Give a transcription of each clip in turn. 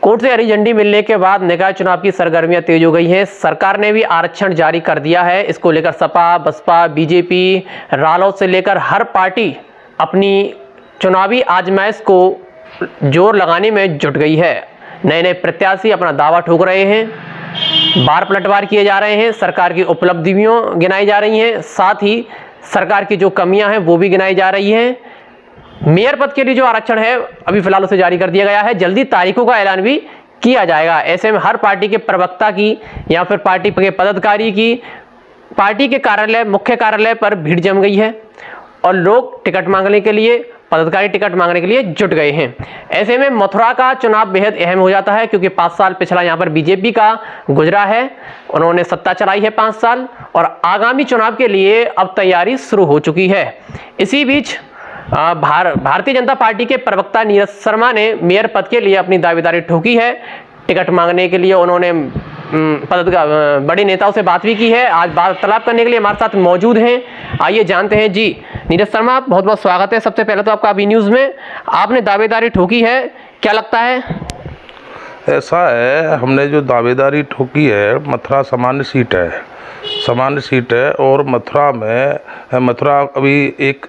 Court से हरी झंडी मिलने के बाद निकाय चुनाव की सरगर्मियां तेज हो गई हैं। सरकार ने भी आरक्षण जारी कर दिया है। इसको लेकर सपा, बसपा, बीजेपी, रालोद से लेकर हर पार्टी अपनी चुनावी आजमाइश को जोर लगाने में जुट गई है। नए नए प्रत्याशी अपना दावा ठोक रहे हैं, बार पलटवार किए जा रहे हैं, सरकार की उपलब्धियां गिनाई जा रही हैं, साथ ही सरकार की जो कमियां हैं वो भी गिनाई जा रही हैं। मेयर पद के लिए जो आरक्षण है अभी फिलहाल उसे जारी कर दिया गया है, जल्दी तारीखों का ऐलान भी किया जाएगा। ऐसे में हर पार्टी के प्रवक्ता की या फिर पार्टी के पदाधिकारी की पार्टी के कार्यालय, मुख्य कार्यालय पर भीड़ जम गई है और लोग टिकट मांगने के लिए, पदाधिकारी टिकट मांगने के लिए जुट गए हैं। ऐसे में मथुरा का चुनाव बेहद अहम हो जाता है, क्योंकि 5 साल पिछला यहाँ पर बीजेपी का गुजरा है, उन्होंने सत्ता चलाई है 5 साल, और आगामी चुनाव के लिए अब तैयारी शुरू हो चुकी है। इसी बीच भारतीय जनता पार्टी के प्रवक्ता नीरज शर्मा ने मेयर पद के लिए अपनी दावेदारी ठोकी है। टिकट मांगने के लिए उन्होंने बड़े नेताओं से बात भी की है। आज वार्तालाप करने के लिए हमारे साथ मौजूद हैं। आइए जानते हैं। जी नीरज शर्मा, बहुत बहुत स्वागत है सबसे पहले तो आपका अभी न्यूज़ में। आपने दावेदारी ठोकी है, क्या लगता है? ऐसा है, हमने जो दावेदारी ठोकी है, मथुरा सामान्य सीट है और मथुरा अभी एक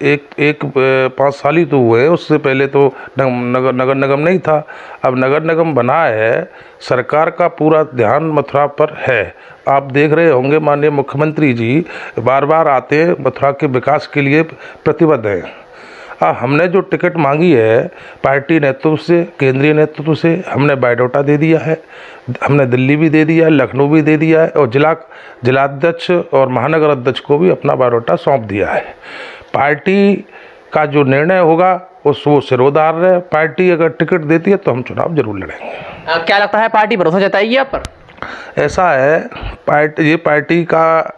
5 साल ही तो हुए, उससे पहले तो नगर निगम नहीं था। अब नगर निगम बना है, सरकार का पूरा ध्यान मथुरा पर है। आप देख रहे होंगे माननीय मुख्यमंत्री जी बार बार आते हैं, मथुरा के विकास के लिए प्रतिबद्ध हैं। हमने जो टिकट मांगी है पार्टी नेतृत्व से, केंद्रीय नेतृत्व से, हमने बायोडाटा दे दिया है। हमने दिल्ली भी दे दिया है, लखनऊ भी दे दिया है, और जिलाध्यक्ष और महानगर अध्यक्ष को भी अपना बायोडाटा सौंप दिया है। पार्टी का जो निर्णय होगा वो सिरोधार है। पार्टी अगर टिकट देती है तो हम चुनाव जरूर लड़ेंगे। क्या लगता है, पार्टी भरोसा जताएगी आप पर? ऐसा है, ये पार्टी का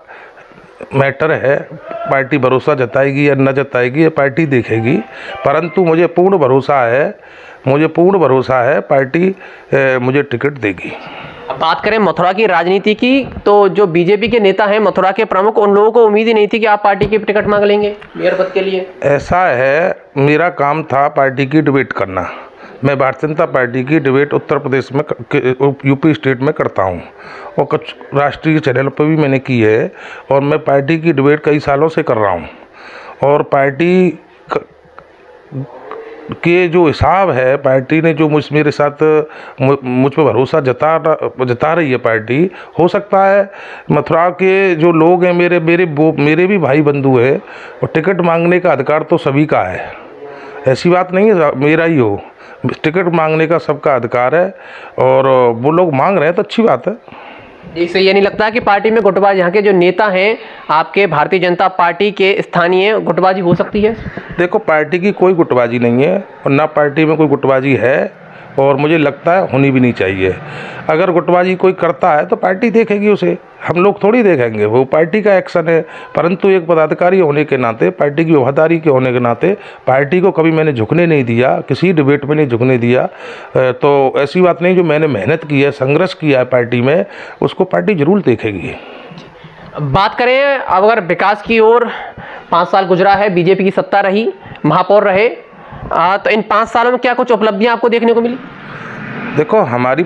मैटर है। पार्टी भरोसा जताएगी या न जताएगी ये पार्टी देखेगी, परंतु मुझे पूर्ण भरोसा है पार्टी मुझे टिकट देगी। अब बात करें मथुरा की राजनीति की, तो जो बीजेपी के नेता हैं मथुरा के प्रमुख, उन लोगों को उम्मीद ही नहीं थी कि आप पार्टी की टिकट मांग लेंगे मेयर पद के लिए। ऐसा है, मेरा काम था पार्टी की डिबेट करना। मैं भारतीय जनता पार्टी की डिबेट उत्तर प्रदेश में, यूपी स्टेट में करता हूं, और कुछ राष्ट्रीय चैनल पर भी मैंने की है, और मैं पार्टी की डिबेट कई सालों से कर रहा हूं। और पार्टी के जो हिसाब है, पार्टी ने जो मेरे साथ मुझ पर भरोसा जता रही है पार्टी, हो सकता है मथुरा के जो लोग हैं मेरे भी भाई बंधु हैं, और टिकट मांगने का अधिकार तो सभी का है। ऐसी बात नहीं है मेरा ही हो, टिकट मांगने का सबका अधिकार है, और वो लोग मांग रहे हैं तो अच्छी बात है। इससे ये नहीं लगता कि पार्टी में गुटबाजी, यहाँ के जो नेता हैं आपके भारतीय जनता पार्टी के स्थानीय, गुटबाजी हो सकती है? देखो, पार्टी की कोई गुटबाजी नहीं है, और ना पार्टी में कोई गुटबाजी है, और मुझे लगता है होनी भी नहीं चाहिए। अगर गुटबाजी कोई करता है तो पार्टी देखेगी उसे, हम लोग थोड़ी देखेंगे, वो पार्टी का एक्शन है। परंतु एक पदाधिकारी होने के नाते, पार्टी की वफादारी के होने के नाते, पार्टी को कभी मैंने झुकने नहीं दिया, किसी डिबेट में नहीं झुकने दिया। तो ऐसी बात नहीं, जो मैंने मेहनत की है, संघर्ष किया है पार्टी में, उसको पार्टी जरूर देखेगी। बात करें अब अगर विकास की ओर, 5 साल गुजरा है, बीजेपी की सत्ता रही, महापौर रहे, तो इन 5 सालों में क्या कुछ उपलब्धियां आपको देखने को मिली? देखो, हमारी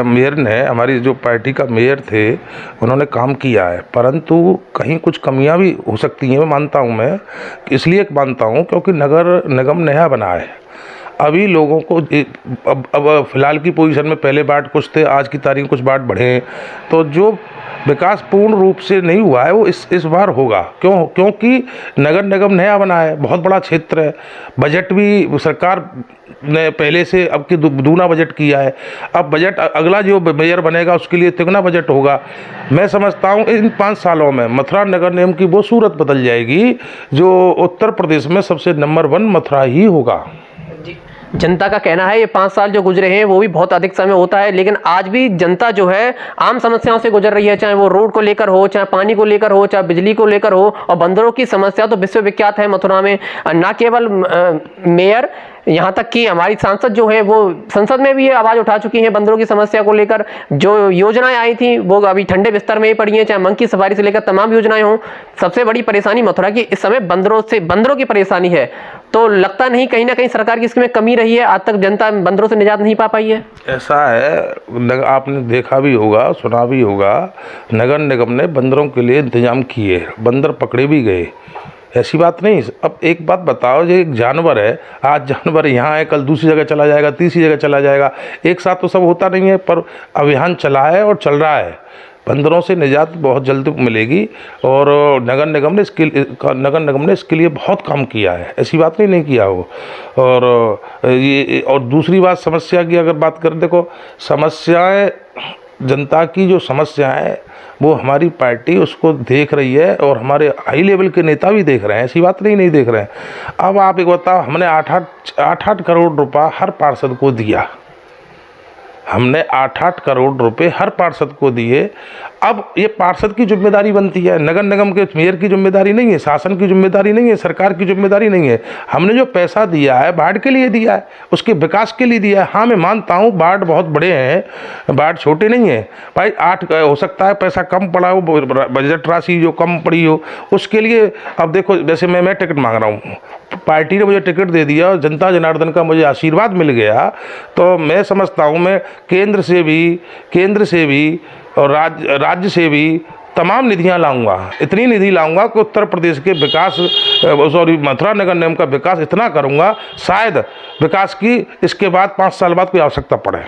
मेयर ने, हमारी जो पार्टी का मेयर थे, उन्होंने काम किया है, परंतु कहीं कुछ कमियां भी हो सकती हैं, मैं मानता हूं। मैं इसलिए मानता हूं क्योंकि नगर निगम नया बना है। अभी लोगों को अब फिलहाल की पोजीशन में पहले वार्ड कुछ थे, आज की तारीख कुछ वार्ड बढ़े हैं, तो जो विकास पूर्ण रूप से नहीं हुआ है वो इस बार होगा। क्योंकि नगर निगम नया बना है, बहुत बड़ा क्षेत्र है, बजट भी सरकार ने पहले से अब की दूना बजट किया है। अब बजट अगला जो मेयर बनेगा उसके लिए तिगुना बजट होगा। मैं समझता हूँ इन 5 सालों में मथुरा नगर निगम की वो सूरत बदल जाएगी, जो उत्तर प्रदेश में सबसे नंबर 1 मथुरा ही होगा। जनता का कहना है ये 5 साल जो गुजरे हैं वो भी बहुत अधिक समय होता है, लेकिन आज भी जनता जो है आम समस्याओं से गुजर रही है, चाहे वो रोड को लेकर हो, चाहे पानी को लेकर हो, चाहे बिजली को लेकर हो। और बंदरों की समस्या तो विश्वविख्यात है मथुरा में। न केवल मेयर, यहाँ तक कि हमारी सांसद जो है वो संसद में भी ये आवाज उठा चुकी हैं बंदरों की समस्या को लेकर। जो योजनाएं आई थी वो अभी ठंडे बिस्तर में ही पड़ी हैं, चाहे मंकी सफारी से लेकर तमाम योजनाएं हों। सबसे बड़ी परेशानी मथुरा की इस समय बंदरों की परेशानी है। तो लगता नहीं कहीं ना कहीं सरकार की इसमें कमी रही है, आज तक जनता बंदरों से निजात नहीं पा पाई है। ऐसा है, आपने देखा भी होगा, सुना भी होगा, नगर निगम ने बंदरों के लिए इंतजाम किए, बंदर पकड़े भी गए, ऐसी बात नहीं। अब एक बात बताओ, जो एक जानवर है, आज जानवर यहाँ है, कल दूसरी जगह चला जाएगा, तीसरी जगह चला जाएगा, एक साथ तो सब होता नहीं है, पर अभियान चला है और चल रहा है। बंदरों से निजात बहुत जल्द मिलेगी और नगर निगम ने इसके लिए बहुत काम किया है, ऐसी बात नहीं किया हो। और दूसरी बात, समस्या की अगर बात करें, देखो समस्याएं, जनता की जो समस्याएं वो हमारी पार्टी उसको देख रही है और हमारे हाई लेवल के नेता भी देख रहे हैं, ऐसी बात नहीं देख रहे हैं। अब आप एक बताओ, हमने 8-8 करोड़ रुपया हर पार्षद को दिया, हमने 8-8 करोड़ रुपए हर पार्षद को दिए। अब ये पार्षद की जिम्मेदारी बनती है, नगर निगम के मेयर की जिम्मेदारी नहीं है, शासन की जिम्मेदारी नहीं है, सरकार की जिम्मेदारी नहीं है। हमने जो पैसा दिया है वार्ड के लिए दिया है, उसके विकास के लिए दिया है। हाँ, मैं मानता हूँ वार्ड बहुत बड़े हैं, वार्ड छोटे नहीं है भाई। 8 हो सकता है पैसा कम पड़ा हो, बजट राशि जो कम पड़ी हो उसके लिए। अब देखो, जैसे मैं टिकट मांग रहा हूँ, पार्टी ने मुझे टिकट दे दिया और जनता जनार्दन का मुझे आशीर्वाद मिल गया, तो मैं समझता हूँ मैं केंद्र से भी और राज्य से भी तमाम निधियां लाऊंगा, इतनी निधि लाऊंगा कि उत्तर प्रदेश के विकास, मथुरा नगर निगम का विकास इतना करूंगा, शायद विकास की इसके बाद 5 साल बाद कोई आवश्यकता पड़े।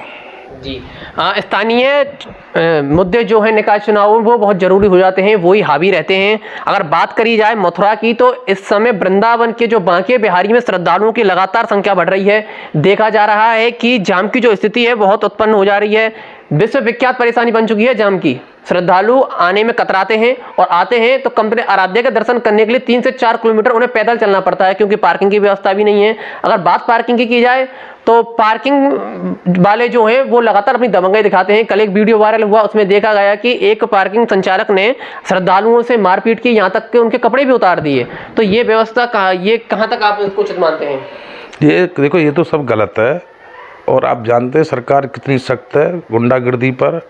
जी, स्थानीय मुद्दे जो है निकाय चुनाव वो बहुत जरूरी हो जाते हैं, वही हावी रहते हैं। अगर बात करी जाए मथुरा की, तो इस समय वृंदावन के जो बांके बिहारी में श्रद्धालुओं की लगातार संख्या बढ़ रही है। देखा जा रहा है कि जाम की जो स्थिति है बहुत उत्पन्न हो जा रही है, विश्वविख्यात परेशानी बन चुकी है जाम की। श्रद्धालु आने में कतराते हैं और आते हैं तो कंपनी आराध्या के दर्शन करने के लिए 3 से 4 किलोमीटर उन्हें पैदल चलना पड़ता है, क्योंकि पार्किंग की व्यवस्था भी नहीं है। अगर बात पार्किंग की जाए तो पार्किंग वाले जो हैं वो लगातार अपनी दबंगाई दिखाते हैं। कल एक वीडियो वायरल हुआ, उसमें देखा गया कि एक पार्किंग संचालक ने श्रद्धालुओं से मारपीट की, यहाँ तक कि उनके कपड़े भी उतार दिए। तो ये व्यवस्था कहाँ तक आप इसको उचित मानते हैं? ये देखो, ये तो सब गलत है और आप जानते हैं सरकार कितनी सख्त है गुंडागर्दी पर।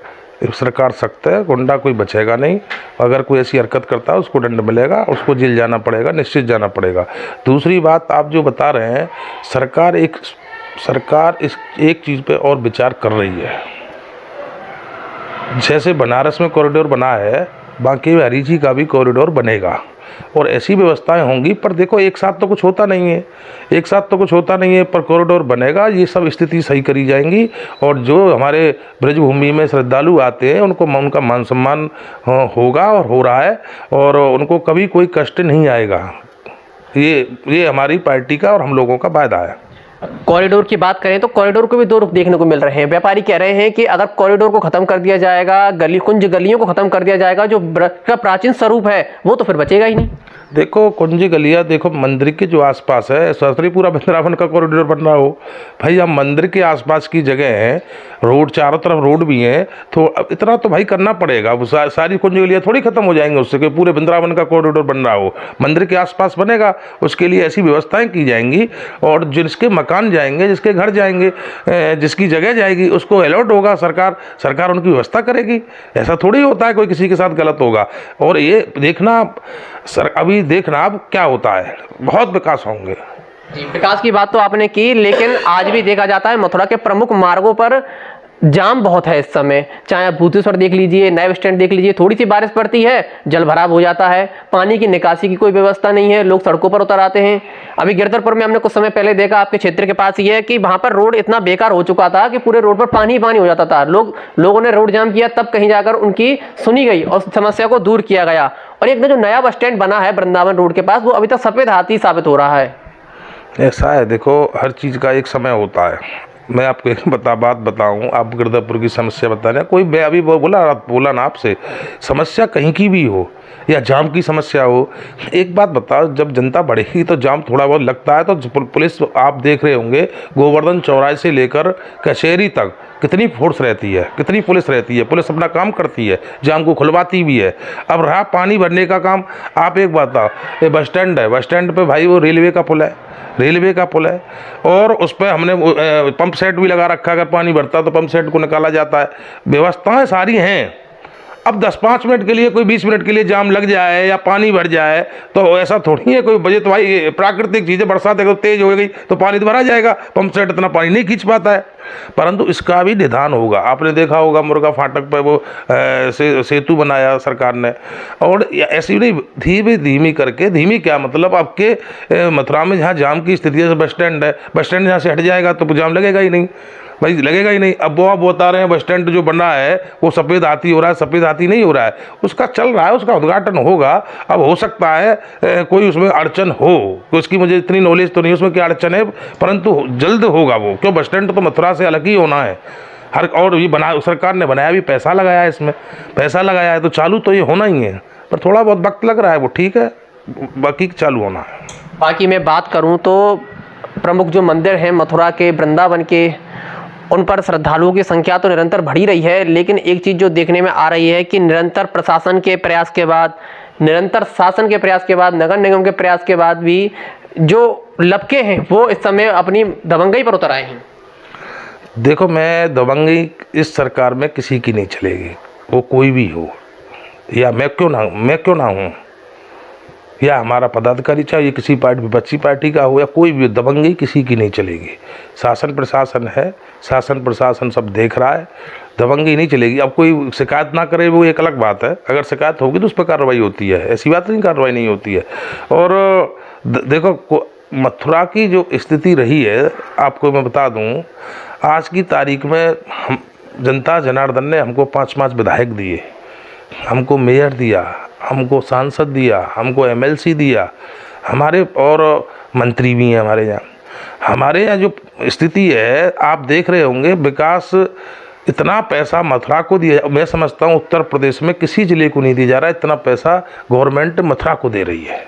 सरकार सख्त है, गुंडा कोई बचेगा नहीं। अगर कोई ऐसी हरकत करता है उसको दंड मिलेगा, उसको जेल जाना पड़ेगा, निश्चित जाना पड़ेगा। दूसरी बात, आप जो बता रहे हैं, सरकार इस एक चीज़ पे और विचार कर रही है। जैसे बनारस में कॉरिडोर बना है, बांके बिहारी जी का भी कॉरिडोर बनेगा और ऐसी व्यवस्थाएं होंगी। पर देखो, एक साथ तो कुछ होता नहीं है, पर कॉरिडोर बनेगा, ये सब स्थिति सही करी जाएंगी। और जो हमारे ब्रजभूमि में श्रद्धालु आते हैं उनको उनका मान सम्मान होगा और हो रहा है, और उनको कभी कोई कष्ट नहीं आएगा। ये हमारी पार्टी का और हम लोगों का वायदा है। कॉरिडोर की बात करें तो कॉरिडोर को भी 2 रुख देखने को मिल रहे हैं। व्यापारी कह रहे हैं कि अगर कॉरिडोर को खत्म कर दिया जाएगा, गलियों को खत्म कर दिया जाएगा, जो का प्राचीन स्वरूप है वो तो फिर बचेगा ही नहीं। देखो, कुंज गलियाँ, देखो मंदिर के जो आसपास है, सरसरी पूरा वृंदावन का कॉरिडोर बन रहा हो भाई, हम मंदिर के आसपास की जगह हैं, रोड चारों तरफ रोड भी हैं, तो अब इतना तो भाई करना पड़ेगा। सारी कुंज गलियाँ थोड़ी खत्म हो जाएंगे उससे कि पूरे वृंदावन का कॉरिडोर बन रहा हो। मंदिर के आसपास बनेगा, उसके लिए ऐसी व्यवस्थाएं की जाएंगी, और जिसके मकान जाएंगे, जिसके घर जाएंगे, जिसकी जगह जाएगी, उसको अलॉट होगा, सरकार उनकी व्यवस्था करेगी। ऐसा थोड़ी होता है कोई किसी के साथ गलत होगा। और ये देखना अभी देखना अब क्या होता है, बहुत विकास होंगे। जी, विकास की बात तो आपने की, लेकिन आज भी देखा जाता है मथुरा के प्रमुख मार्गों पर जाम बहुत है इस समय। चाहे आप भूतेश्वर देख लीजिए, नैव स्टैंड देख लीजिए, थोड़ी सी बारिश पड़ती है जल भराव हो जाता है, पानी की निकासी की कोई व्यवस्था नहीं है, लोग सड़कों पर उतर आते हैं। अभी गिरधरपुर में हमने कुछ समय पहले देखा, आपके क्षेत्र के पास ही है, कि वहां पर रोड इतना बेकार हो चुका था कि पूरे रोड पर पानी ही पानी हो जाता था। लोगों ने रोड जाम किया, तब कहीं जाकर उनकी सुनी गई और समस्या को दूर किया गया। और एक जो नया बस स्टैंड बना है वृंदावन रोड के पास, वो अभी तक सफेद हाथी साबित हो रहा है। ऐसा है, देखो हर चीज़ का एक समय होता है। मैं आपको एक बात बताऊं, आप गिरधरपुर की समस्या बता रहे हैं, कोई मैं अभी बोला ना आपसे, समस्या कहीं की भी हो या जाम की समस्या हो, एक बात बताओ, जब जनता बढ़ेगी तो जाम थोड़ा बहुत लगता है। तो पुलिस, आप देख रहे होंगे, गोवर्धन चौराहे से लेकर कचहरी तक कितनी फोर्स रहती है, कितनी पुलिस रहती है, पुलिस अपना काम करती है, जाम को खुलवाती भी है। अब रहा पानी भरने का काम, आप एक बात बताओ, ये बस स्टैंड है, बस स्टैंड पे भाई वो रेलवे का पुल है, रेलवे का पुल है, और उस पर हमने पंप सेट भी लगा रखा है, अगर पानी भरता तो पंप सेट को निकाला जाता है, व्यवस्थाएं सारी हैं। अब 10-5 मिनट के लिए, कोई 20 मिनट के लिए जाम लग जाए या पानी भर जाए तो ऐसा थोड़ी है कोई वजह, तो भाई प्राकृतिक चीज़ है, बरसात अगर तेज हो गई तो पानी तो भरा जाएगा, पंप सेट इतना पानी नहीं खींच पाता है। परंतु इसका भी निदान होगा। आपने देखा होगा मुर्गा फाटक पर वो सेतु बनाया सरकार ने, और ऐसी नहीं धीमी धीमी करके, धीमी क्या मतलब, आपके मथुरा में जहाँ जाम की स्थिति है, बस स्टैंड है, बस स्टैंड जहाँ से हट जाएगा तो जाम लगेगा ही नहीं भाई, लगेगा ही नहीं। अब वो आप बता रहे हैं बस स्टैंड जो बन रहा है वो सफ़ेद हाथी हो रहा है, सफ़ेद हाथी नहीं हो रहा है, उसका चल रहा है, उसका उद्घाटन होगा। अब हो सकता है कोई उसमें अड़चन हो, तो उसकी मुझे इतनी नॉलेज तो नहीं उसमें क्या अड़चन है, परंतु जल्द होगा वो, क्यों बस स्टैंड तो मथुरा से अलग ही होना है हर, और ये बना सरकार ने बनाया भी, पैसा लगाया है इसमें, पैसा लगाया है तो चालू तो ये होना ही है, पर थोड़ा बहुत वक्त लग रहा है वो ठीक है, बाकी चालू होना है। बाकी मैं बात करूं तो प्रमुख जो मंदिर हैं मथुरा के, वृंदावन के, उन पर श्रद्धालुओं की संख्या तो निरंतर बढ़ी रही है, लेकिन एक चीज़ जो देखने में आ रही है कि निरंतर प्रशासन के प्रयास के बाद, निरंतर शासन के प्रयास के बाद, नगर निगम के प्रयास के बाद भी जो लपके हैं वो इस समय अपनी दबंगई पर उतर आए हैं। देखो, मैं दबंगई इस सरकार में किसी की नहीं चलेगी, वो कोई भी हो, या मैं क्यों ना हूँ, या हमारा पदाधिकारी चाहे किसी पार्टी, विपक्षी पार्टी का हो, या कोई भी, दबंगई किसी की नहीं चलेगी। शासन प्रशासन है, शासन प्रशासन सब देख रहा है, दबंगई नहीं चलेगी। अब कोई शिकायत ना करे वो एक अलग बात है, अगर शिकायत होगी तो उस पर कार्रवाई होती है, ऐसी बात नहीं कार्रवाई नहीं होती है। और देखो, मथुरा की जो स्थिति रही है, आपको मैं बता दूं, आज की तारीख में हम जनता जनार्दन ने हमको 5 विधायक दिए, हमको मेयर दिया, हमको सांसद दिया, हमको एमएलसी दिया, हमारे और मंत्री भी हैं हमारे यहाँ जो स्थिति है आप देख रहे होंगे, विकास इतना पैसा मथुरा को दिया, मैं समझता हूँ उत्तर प्रदेश में किसी जिले को नहीं दिया जा रहा है, इतना पैसा गवर्नमेंट मथुरा को दे रही है।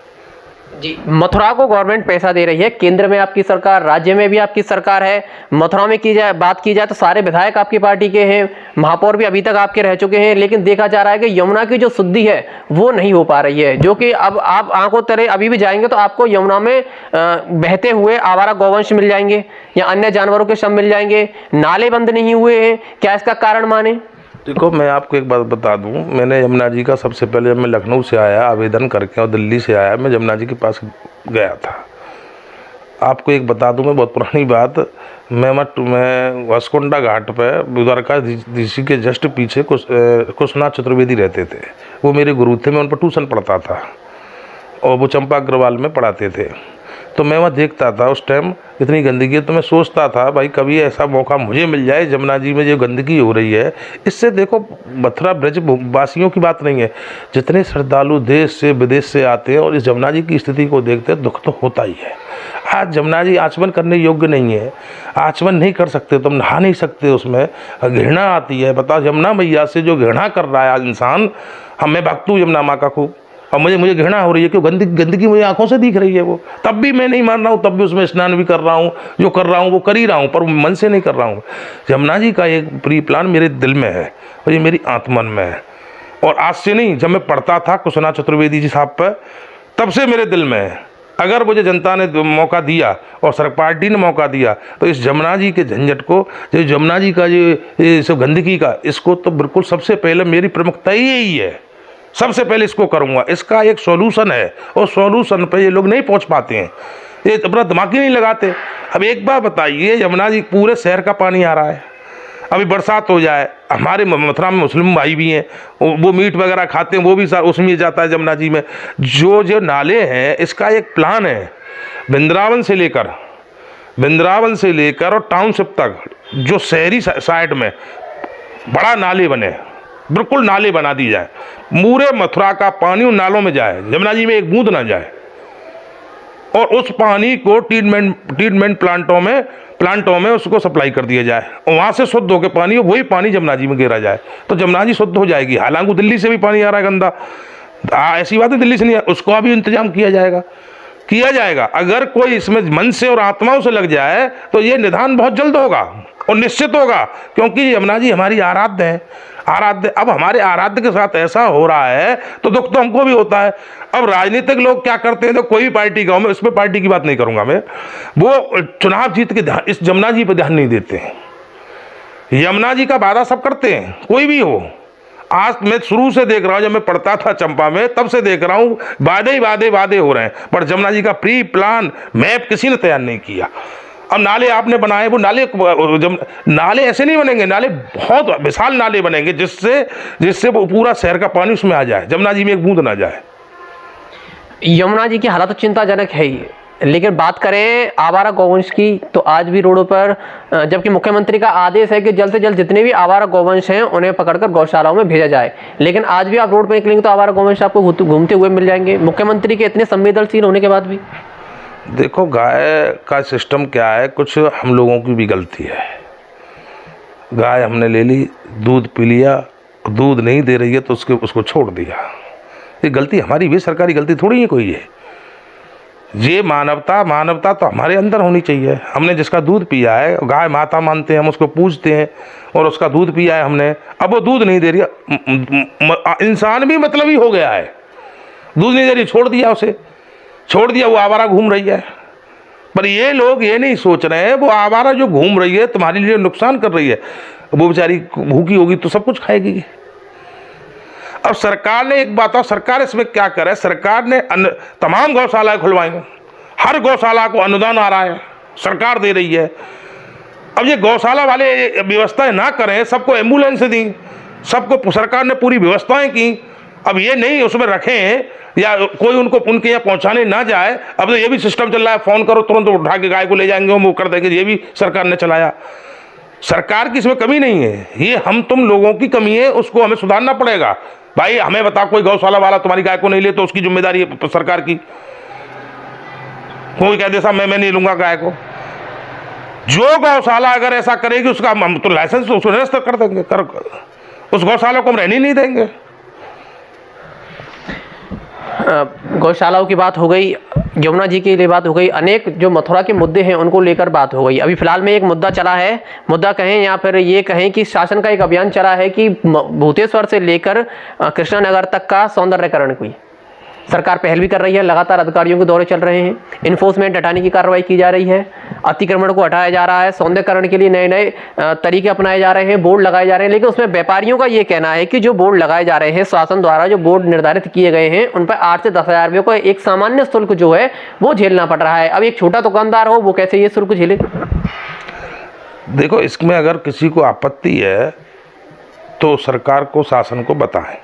जी, मथुरा को गवर्नमेंट पैसा दे रही है, केंद्र में आपकी सरकार, राज्य में भी आपकी सरकार है। मथुरा में बात की जाए तो सारे विधायक आपकी पार्टी के हैं, महापौर भी अभी तक आपके रह चुके हैं, लेकिन देखा जा रहा है कि यमुना की जो शुद्धि है वो नहीं हो पा रही है, जो कि अब आप आंखों तरे अभी भी जाएंगे तो आपको यमुना में बहते हुए आवारा गौवंश मिल जाएंगे या अन्य जानवरों के शव मिल जाएंगे, नाले बंद नहीं हुए हैं। क्या इसका कारण माने? देखो, मैं आपको एक बात बता दूं, मैंने यमुना जी का सबसे पहले, जब मैं लखनऊ से आया आवेदन करके और दिल्ली से आया, मैं यमुना जी के पास गया था। आपको एक बता दूं, मैं बहुत पुरानी बात, मैं वास्कोंडा घाट पर द्वारका ऋषि के जस्ट पीछे कुशनाथ चतुर्वेदी रहते थे, वो मेरे गुरु थे, मैं उन पर ट्यूशन पढ़ता था और वो चंपा अग्रवाल में पढ़ाते थे। तो मैं वहाँ देखता था उस टाइम इतनी गंदगी है, तो मैं सोचता था भाई कभी ऐसा मौका मुझे मिल जाए, यमुना जी में जो गंदगी हो रही है इससे, देखो मथुरा ब्रज वासियों की बात नहीं है, जितने श्रद्धालु देश से विदेश से आते हैं और इस यमुना जी की स्थिति को देखते हैं, दुख तो होता ही है। आज यमुना जी आचमन करने योग्य नहीं है, आचमन नहीं कर सकते, तुम नहा नहीं सकते, उसमें घृणा आती है। बताओ, यमुना मैया से जो घृणा कर रहा है आज इंसान, मैं भक्त हूँ यमुना माँ का खूब, और मुझे घृणा हो रही है, क्यों गंदगी मुझे आंखों से दिख रही है वो, तब भी मैं नहीं मान रहा हूँ, तब भी उसमें स्नान भी कर रहा हूँ, जो कर रहा हूँ वो कर ही रहा हूँ, पर मन से नहीं कर रहा हूँ। यमुना जी का एक प्री प्लान मेरे दिल में है और ये मेरी आत्मन में है, और आज से नहीं, जब मैं पढ़ता था कुशनाथ चतुर्वेदी जी साहब पर, तब से मेरे दिल में है। अगर मुझे जनता ने मौका दिया और सरकार पार्टी ने मौका दिया तो इस यमुना जी के झंझट को, जो यमुना जी का ये सब गंदगी का, इसको तो बिल्कुल सबसे पहले मेरी प्रमुखता यही है, सबसे पहले इसको करूँगा। इसका एक सॉल्यूशन है और सॉल्यूशन पे ये लोग नहीं पहुँच पाते हैं, ये अपना दिमाग ही नहीं लगाते। अब एक बार बताइए, यमुना जी पूरे शहर का पानी आ रहा है, अभी बरसात हो जाए, हमारे मथुरा में मुस्लिम भाई भी हैं, वो मीट वगैरह खाते हैं, वो भी उसमें जाता है यमुना जी में। जो नाले हैं, इसका एक प्लान है, वृंदावन से लेकर और टाउनशिप तक, जो शहरी साइड में बड़ा नाले बने, बिल्कुल नाले बना दी जाए, पूरे मथुरा का पानी उन नालों में जाए, यमुना जी में एक बूंद ना जाए, और उस पानी को ट्रीटमेंट प्लांटों में उसको सप्लाई कर दिया जाए, और वहाँ से शुद्ध होकर पानी, वही पानी यमुना जी में गिरा जाए, तो यमुना जी शुद्ध हो जाएगी। हालांकि दिल्ली से भी पानी आ रहा है गंदा, ऐसी बात है दिल्ली से नहीं, उसको अभी इंतजाम किया जाएगा। अगर कोई इसमें मन से और आत्माओं से लग जाए तो ये निदान बहुत जल्द होगा, और निश्चित होगा, क्योंकि यमुना जी हमारी आराध्य है, आराध्य। अब हमारे आराध्य के साथ ऐसा हो रहा है तो दुख तो हमको भी होता है। अब राजनीतिक लोग क्या करते हैं, तो कोई भी पार्टी का हो, मैं इसमें पार्टी की बात नहीं करूंगा मैं, वो चुनाव जीत के ध्यान इस यमुना जी पर ध्यान नहीं देते हैं। यमुना जी का वादा सब करते हैं, कोई भी हो। आज मैं शुरू से देख रहा हूं, जब मैं पढ़ता था चंपा में तब से देख रहा हूं, वादे ही वादे वादे हो रहे हैं, पर यमुना जी का प्री प्लान मैप किसी ने तैयार नहीं किया। अब नाले आपने बनाए, वो नाले ऐसे नहीं बनेंगे, नाले बहुत विशाल नाले बनेंगे जिससे वो पूरा शहर का पानी उसमें आ जाए, यमुना जी में एक बूंद ना जाए। यमुना जी की हालत तो चिंताजनक है ही, लेकिन बात करें आवारा गौवंश की, तो आज भी रोडों पर, जबकि मुख्यमंत्री का आदेश है कि जल्द से जल्द जितने भी आवारा गौवंश हैं उन्हें पकड़कर गौशालाओं में भेजा जाए, लेकिन आज भी आप रोड पर निकलेंगे तो आवारा गौवंश आपको घूमते हुए मिल जाएंगे, मुख्यमंत्री के इतने संवेदनशील होने के बाद भी। देखो, गाय का सिस्टम क्या है, कुछ हम लोगों की भी गलती है। गाय हमने ले ली, दूध पी लिया, दूध नहीं दे रही है तो उसको छोड़ दिया, ये गलती हमारी भी, सरकारी गलती थोड़ी है कोई है। ये मानवता तो हमारे अंदर होनी चाहिए। हमने जिसका दूध पिया है, गाय माता मानते हैं, हम उसको पूजते हैं, और उसका दूध पिया है हमने, अब वो दूध नहीं दे रही है, इंसान भी मतलबी हो गया है, दूध नहीं दे रही, छोड़ दिया उसे, छोड़ दिया, वो आवारा घूम रही है। पर ये लोग ये नहीं सोच रहे हैं, वो आवारा जो घूम रही है तुम्हारे लिए नुकसान कर रही है, वो बेचारी भूखी होगी तो सब कुछ खाएगी। अब सरकार ने एक बात, और सरकार इसमें क्या करे, सरकार ने तमाम गौशालाएं खुलवाई, हर गौशाला को अनुदान आ रहा है, सरकार दे रही है। अब ये गौशाला वाले व्यवस्थाएं ना करें, सबको एम्बुलेंस दी, सबको सरकार ने पूरी व्यवस्थाएं की, अब ये नहीं उसमें रखें या कोई उनके यहाँ पहुंचाने ना जाए। अब तो ये भी सिस्टम चल रहा है, फोन करो तुरंत उठा के गाय को ले जाएंगे, वो कर देंगे, ये भी सरकार ने चलाया। सरकार की इसमें कमी नहीं है, ये हम तुम लोगों की कमी है, उसको हमें सुधारना पड़ेगा। भाई हमें बता, कोई गौशाला वाला तुम्हारी गाय को नहीं ले तो उसकी जिम्मेदारी है सरकार की। कोई कह दे साहब मैं नहीं लूंगा गाय को, जो गौशाला अगर ऐसा करेगी उसका हम तो लाइसेंस तो उसको निरस्त कर देंगे, उस गौशाला को हम रहने नहीं देंगे। गौशालाओं की बात हो गई, यमुना जी के लिए बात हो गई, अनेक जो मथुरा के मुद्दे हैं उनको लेकर बात हो गई। अभी फिलहाल में एक मुद्दा चला है, मुद्दा कहें या फिर ये कहें कि शासन का एक अभियान चला है कि भूतेश्वर से लेकर कृष्णानगर तक का सौंदर्यकरण की सरकार पहल भी कर रही है, लगातार अधिकारियों के दौरे चल रहे हैं, इन्फोर्समेंट हटाने की कार्रवाई की जा रही है, अतिक्रमण को हटाया जा रहा है, सौंदर्यकरण के लिए नए नए तरीके अपनाए जा रहे हैं, बोर्ड लगाए जा रहे हैं। लेकिन उसमें व्यापारियों का ये कहना है कि जो बोर्ड लगाए जा रहे हैं, शासन द्वारा जो बोर्ड निर्धारित किए गए हैं उन पर 8 से 10,000 रुपये को एक सामान्य शुल्क जो है वो झेलना पड़ रहा है। अब एक छोटा दुकानदार हो वो कैसे ये शुल्क झेले? देखो, इसमें अगर किसी को आपत्ति है तो सरकार को, शासन को बताएं।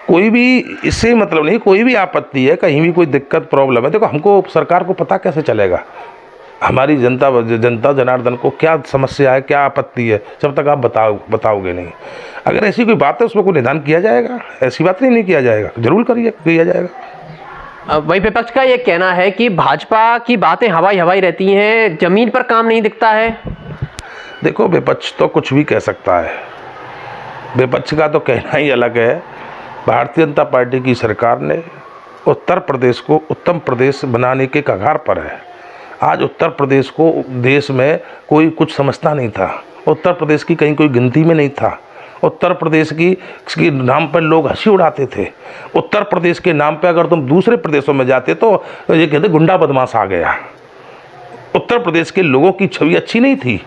कोई भी इससे मतलब नहीं, कोई भी आपत्ति है, कहीं भी कोई दिक्कत प्रॉब्लम है, देखो हमको, सरकार को पता कैसे चलेगा हमारी जनता जनार्दन को क्या समस्या है, क्या आपत्ति है, जब तक आप बताओगे नहीं। अगर ऐसी कोई बात है उसमें कोई निदान किया जाएगा, ऐसी बात नहीं किया जाएगा, जरूर किया जाएगा। वही विपक्ष का ये कहना है कि भाजपा की बातें हवाई हवाई रहती हैं, जमीन पर काम नहीं दिखता है। देखो, विपक्ष तो कुछ भी कह सकता है, विपक्ष का तो कहना ही अलग है। भारतीय जनता पार्टी की सरकार ने उत्तर प्रदेश को उत्तम प्रदेश बनाने के कगार पर है। आज उत्तर प्रदेश को देश में कोई कुछ समझता नहीं था, उत्तर प्रदेश की कहीं कोई गिनती में नहीं था। उत्तर प्रदेश की नाम पर लोग हंसी उड़ाते थे। उत्तर प्रदेश के नाम पर अगर तुम दूसरे प्रदेशों में जाते तो ये कहते गुंडा बदमाश आ गया। उत्तर प्रदेश के लोगों की छवि अच्छी नहीं थी,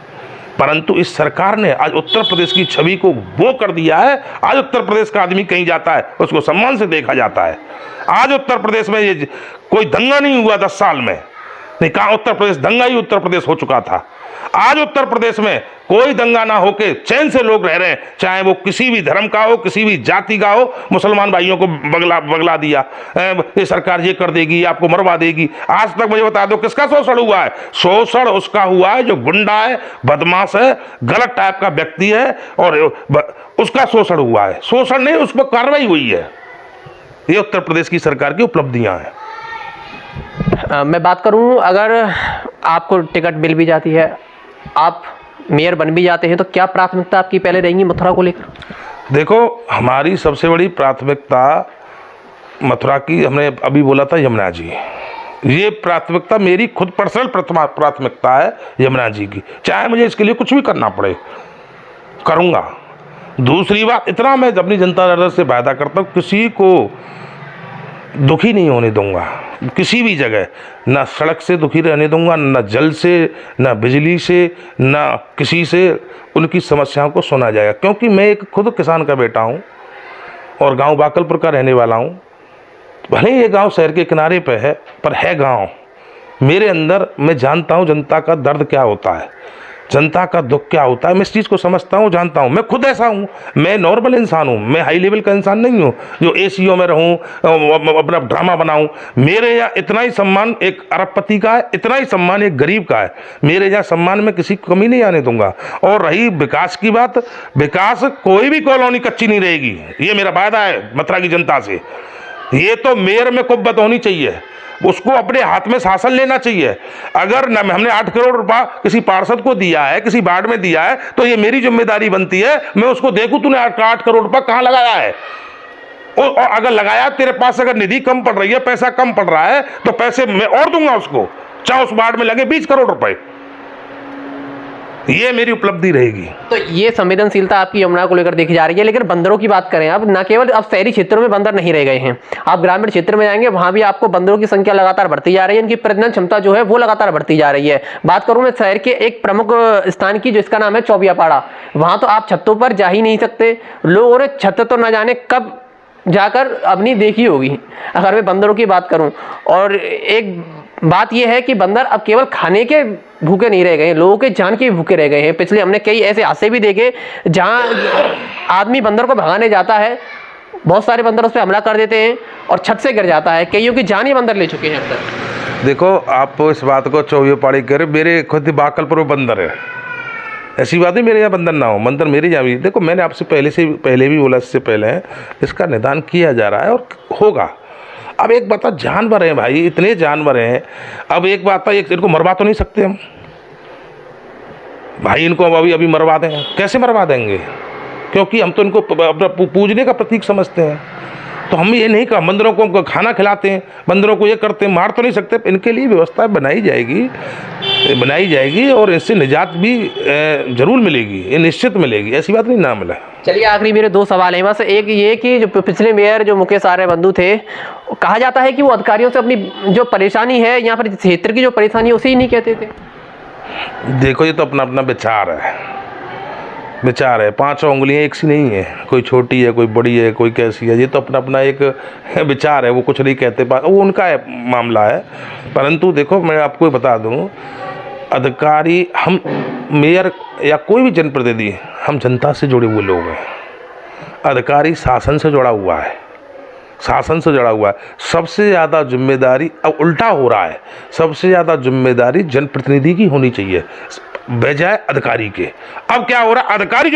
परंतु इस सरकार ने आज उत्तर प्रदेश की छवि को वो कर दिया है। आज उत्तर प्रदेश का आदमी कहीं जाता है उसको सम्मान से देखा जाता है। आज उत्तर प्रदेश में ये कोई दंगा नहीं हुआ 10 साल में, नहीं कहा उत्तर प्रदेश दंगा ही उत्तर प्रदेश हो चुका था। आज उत्तर प्रदेश में कोई दंगा ना होके चैन से लोग रह रहे हैं, चाहे वो किसी भी धर्म का हो, किसी भी जाति का हो। मुसलमान भाइयों को बगला दिया, ये सरकार ये कर देगी, आपको मरवा देगी। आज तक मुझे बता दो किसका शोषण हुआ है? शोषण उसका हुआ है जो गुंडा है, बदमाश है, गलत टाइप का व्यक्ति है, और उसका शोषण हुआ है। शोषण नहीं, उस पर कार्रवाई हुई है। ये उत्तर प्रदेश की सरकार की उपलब्धियां हैं। मैं बात करूं, अगर आपको टिकट मिल भी जाती है, आप मेयर बन भी जाते हैं, तो क्या प्राथमिकता आपकी पहले रहेंगी मथुरा को लेकर? देखो, हमारी सबसे बड़ी प्राथमिकता मथुरा की, हमने अभी बोला था यमुना जी। ये प्राथमिकता मेरी खुद पर्सनल प्राथमिकता है यमुना जी की, चाहे मुझे इसके लिए कुछ भी करना पड़े करूँगा। दूसरी बात, इतना मैं अपनी जनता दल से वायदा करता हूँ, किसी को दुखी नहीं होने दूंगा, किसी भी जगह, ना सड़क से दुखी रहने दूंगा, ना जल से, ना बिजली से, ना किसी से उनकी समस्याओं को सुना जाएगा। क्योंकि मैं एक खुद किसान का बेटा हूँ और गांव बाकलपुर का रहने वाला हूँ। भले ही ये गांव शहर के किनारे पे है, पर है गांव। मेरे अंदर मैं जानता हूँ जनता का दर्द क्या होता है, जनता का दुख क्या होता है, मैं इस चीज़ को समझता हूँ, जानता हूँ। मैं खुद ऐसा हूँ, मैं नॉर्मल इंसान हूँ, मैं हाई लेवल का इंसान नहीं हूँ जो एसीओ में रहूँ, अपना ड्रामा बनाऊँ। मेरे यहाँ इतना ही सम्मान एक अरबपति का है, इतना ही सम्मान एक गरीब का है। मेरे यहाँ सम्मान में किसी को कमी नहीं आने दूंगा। और रही विकास की बात, विकास कोई भी कॉलोनी कच्ची नहीं रहेगी, ये मेरा वायदा है मथुरा की जनता से। ये तो मेयर में कुव्वत होनी चाहिए, उसको अपने हाथ में शासन लेना चाहिए। अगर हमने 8 करोड़ रुपया किसी पार्षद को दिया है, किसी वार्ड में दिया है, तो ये मेरी जिम्मेदारी बनती है मैं उसको देखूं तूने 8 करोड़ रुपया कहाँ लगाया है। और अगर लगाया, तेरे पास अगर निधि कम पड़ रही है, पैसा कम पड़ रहा है, तो पैसे मैं और दूंगा उसको, चाहे उस वार्ड में लगे 20 करोड़ रुपए। ये मेरी उपलब्धि रहेगी। तो ये संवेदनशीलता आपकी यमुना को लेकर देखी जा रही है। लेकिन बंदरों की बात करें, अब न केवल अब शहरी क्षेत्रों में बंदर नहीं रह गए हैं, आप ग्रामीण क्षेत्र में जाएंगे, वहां भी आपको बंदरों की संख्या लगातार बढ़ती जा रही है, इनकी प्रजनन क्षमता जो है वो लगातार बढ़ती जा रही है। बात करूं मैं शहर के एक प्रमुख स्थान की, जिसका नाम है चौबियापाड़ा, वहां तो आप छतों पर जा ही नहीं सकते। लोगों ने छत तो न जाने कब जाकर अपनी देखी होगी, अगर मैं बंदरों की बात करूं। और एक बात यह है कि बंदर अब केवल खाने के भूखे नहीं रह गए हैं, लोगों के जान के भूखे रह गए हैं। पिछले हमने कई ऐसे हादसे भी देखे जहां आदमी बंदर को भगाने जाता है, बहुत सारे बंदर उस पर हमला कर देते हैं और छत से गिर जाता है, कईयों की जान ही बंदर ले चुके हैं अब तक। देखो, आप इस बात को चौबियापाड़ी करे, मेरे खुद बाकलपुर में बंदर है, ऐसी बात नहीं मेरे यहाँ बंदर ना हो, बंदर मेरे यहाँ भी। देखो, मैंने आपसे पहले भी बोला, इससे पहले इसका निदान किया जा रहा है और होगा। अब एक बात, जानवर हैं भाई, इतने जानवर हैं। अब एक बात, इनको मरवा तो नहीं सकते हम भाई, इनको अभी मरवा दें, कैसे मरवा देंगे? क्योंकि हम तो इनको अपना पूजने का प्रतीक समझते हैं। तो हम ये नहीं कहा, बंदरों को खाना खिलाते हैं, बंदरों को ये करते हैं, मार तो नहीं सकते। इनके लिए व्यवस्था बनाई जाएगी और इससे निजात भी जरूर मिलेगी, ये निश्चित मिलेगी, ऐसी बात नहीं ना मिला। चलिए, आखिरी मेरे 2 सवाल हैं बस। एक ये कि जो पिछले मेयर जो मुकेश आर्यबंधु थे, कहा जाता है कि वो अधिकारियों से अपनी जो परेशानी है, यहाँ पर क्षेत्र की जो परेशानी है, उसे ही नहीं कहते थे। देखो, ये तो अपना अपना विचार है, 5 उंगलियां एक सी नहीं है, कोई छोटी है, कोई बड़ी है, कोई कैसी है। ये तो अपना अपना एक विचार है, वो कुछ नहीं कहते, वो उनका है, मामला है। परंतु देखो, मैं आपको बता दूं, अधिकारी, हम मेयर या कोई भी जनप्रतिनिधि, हम जनता से जुड़े हुए लोग हैं। अधिकारी शासन से जुड़ा हुआ है, सबसे ज़्यादा जिम्मेदारी, अब उल्टा हो रहा है, सबसे ज़्यादा जिम्मेदारी जनप्रतिनिधि की होनी चाहिए बजाय अधिकारी के। अब क्या हो रहा है, अधिकारी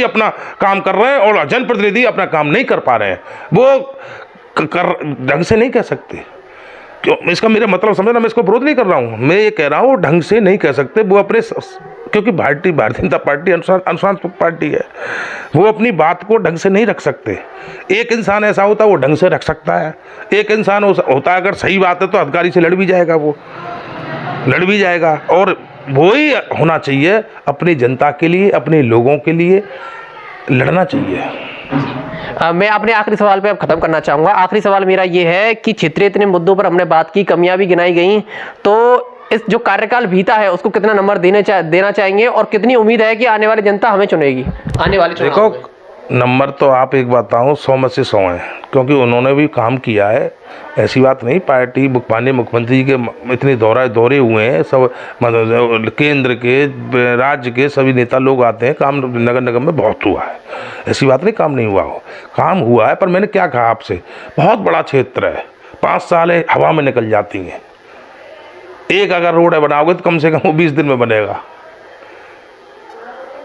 अपना काम कर रहे हैं और जनप्रतिनिधि अपना काम नहीं कर पा रहे हैं। वो ढंग से नहीं कह सकते, क्यों? इसका मेरा मतलब समझना, मैं इसको विरोध नहीं कर रहा हूँ, मैं ये कह रहा हूँ ढंग से नहीं कह सकते वो अपने, क्योंकि भारतीय जनता पार्टी अनुशासनात्मक पार्टी है, वो अपनी बात को ढंग से नहीं रख सकते। एक इंसान ऐसा होता है वो ढंग से रख सकता है, एक इंसान होता है अगर सही बात है तो अधिकारी से लड़ भी जाएगा। और वो ही होना चाहिए, अपनी जनता के लिए, अपने लोगों के लिए लड़ना चाहिए। मैं अपने आखिरी सवाल पे अब खत्म करना चाहूँगा। आखिरी सवाल मेरा ये है कि क्षेत्रीय इतने मुद्दों पर हमने बात की, कमियां भी गिनाई गई, तो इस जो कार्यकाल बीता है उसको कितना नंबर देना चाहेंगे और कितनी उम्मीद है कि आने वाली जनता हमें चुनेगी आने वाले चुनाव में? देखो, नंबर तो आप एक बताऊँ, 100 में से 100 हैं, क्योंकि उन्होंने भी काम किया है, ऐसी बात नहीं। पार्टी माननीय मुख्यमंत्री के इतने दौरे हुए हैं, सब केंद्र के, राज्य के सभी नेता लोग आते हैं, काम नगर निगम में बहुत हुआ है, ऐसी बात नहीं काम नहीं हुआ हो, काम हुआ है। पर मैंने क्या कहा आपसे, बहुत बड़ा क्षेत्र है, 5 साल हवा में निकल जाती हैं। एक अगर रोड बनाओगे तो कम से कम वो 20 दिन में बनेगा।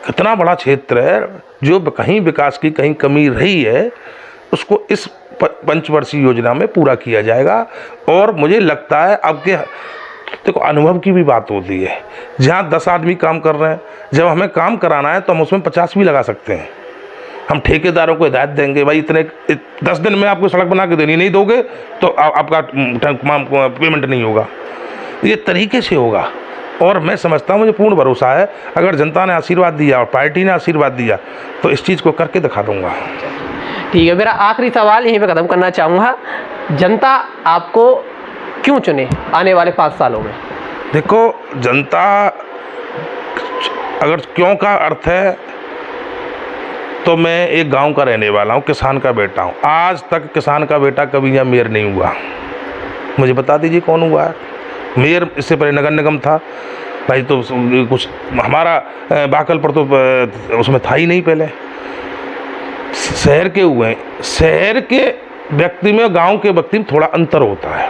कितना बड़ा क्षेत्र है, जो कहीं विकास की कहीं कमी रही है उसको इस पंचवर्षीय योजना में पूरा किया जाएगा। और मुझे लगता है अब के, देखो, अनुभव की भी बात होती है, जहाँ 10 आदमी काम कर रहे हैं, जब हमें काम कराना है तो हम उसमें 50 भी लगा सकते हैं। हम ठेकेदारों को हिदायत देंगे, भाई इतने 10 दिन में आपको सड़क बना के देनी, नहीं दोगे तो आपका पेमेंट नहीं होगा। ये तरीके से होगा और मैं समझता हूँ, मुझे पूर्ण भरोसा है, अगर जनता ने आशीर्वाद दिया और पार्टी ने आशीर्वाद दिया तो इस चीज़ को करके दिखा दूँगा। ठीक है, मेरा आखिरी सवाल यहीं पे ख़त्म करना चाहूँगा, जनता आपको क्यों चुने आने वाले 5 सालों में? देखो, जनता अगर क्यों का अर्थ है तो मैं एक गांव का रहने वाला हूं, किसान का बेटा हूं। आज तक किसान का बेटा कभी यहाँ मेयर नहीं हुआ। मुझे बता दीजिए कौन हुआ है मेयर? इससे पहले नगर निगम था भाई, तो कुछ हमारा बाकल पर तो उसमें था ही नहीं पहले। शहर के हुए, शहर के व्यक्ति में गांव के व्यक्ति में थोड़ा अंतर होता है।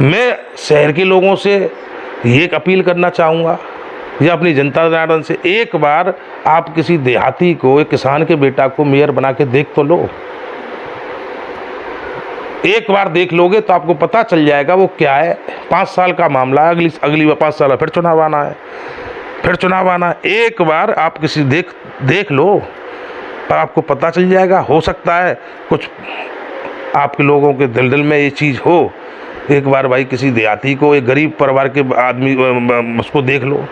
मैं शहर के लोगों से ये एक अपील करना चाहूँगा या अपनी जनता जनार्दन से, एक बार आप किसी देहाती को, एक किसान के बेटा को मेयर बना के देख तो लो। एक बार देख लोगे तो आपको पता चल जाएगा वो क्या है। 5 साल का मामला है, अगली 5 साल फिर चुनाव आना है, फिर चुनाव आना है। एक बार आप किसी देख लो पर आपको पता चल जाएगा। हो सकता है कुछ आपके लोगों के दिल में ये चीज़ हो, एक बार भाई किसी देहाती को, एक गरीब परिवार के आदमी उसको देख लो।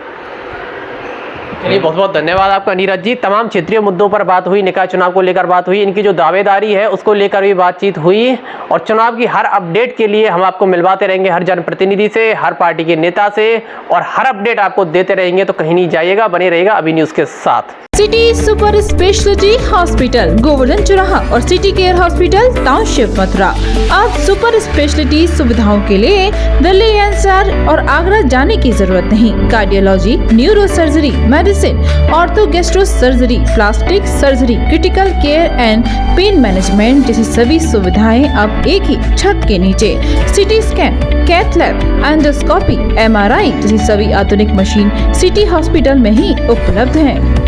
चलिए, बहुत बहुत धन्यवाद आपका नीरज जी। तमाम क्षेत्रीय मुद्दों पर बात हुई, निकाय चुनाव को लेकर बात हुई, इनकी जो दावेदारी है उसको लेकर भी बातचीत हुई और चुनाव की हर अपडेट के लिए हम आपको मिलवाते रहेंगे, हर जनप्रतिनिधि से, हर पार्टी के नेता से, और हर अपडेट आपको देते रहेंगे। तो कहीं नहीं जाइएगा, बने रहिएगा अभी न्यूज़ के साथ। City super speciality hospital, Govardhan चौराहा और city care hospital, township, Mathura. अब सुपर स्पेशलिटी सुविधाओं के लिए दिल्ली एनसीआर और आगरा जाने की जरूरत नहीं। Cardiology, neuro surgery, medicine, ortho gastro surgery, plastic surgery, critical care and pain management जैसी सभी सुविधाएं अब एक ही छत के नीचे। CT scan, cath lab, endoscopy, MRI जैसी सभी आधुनिक मशीन सिटी हॉस्पिटल में ही उपलब्ध हैं।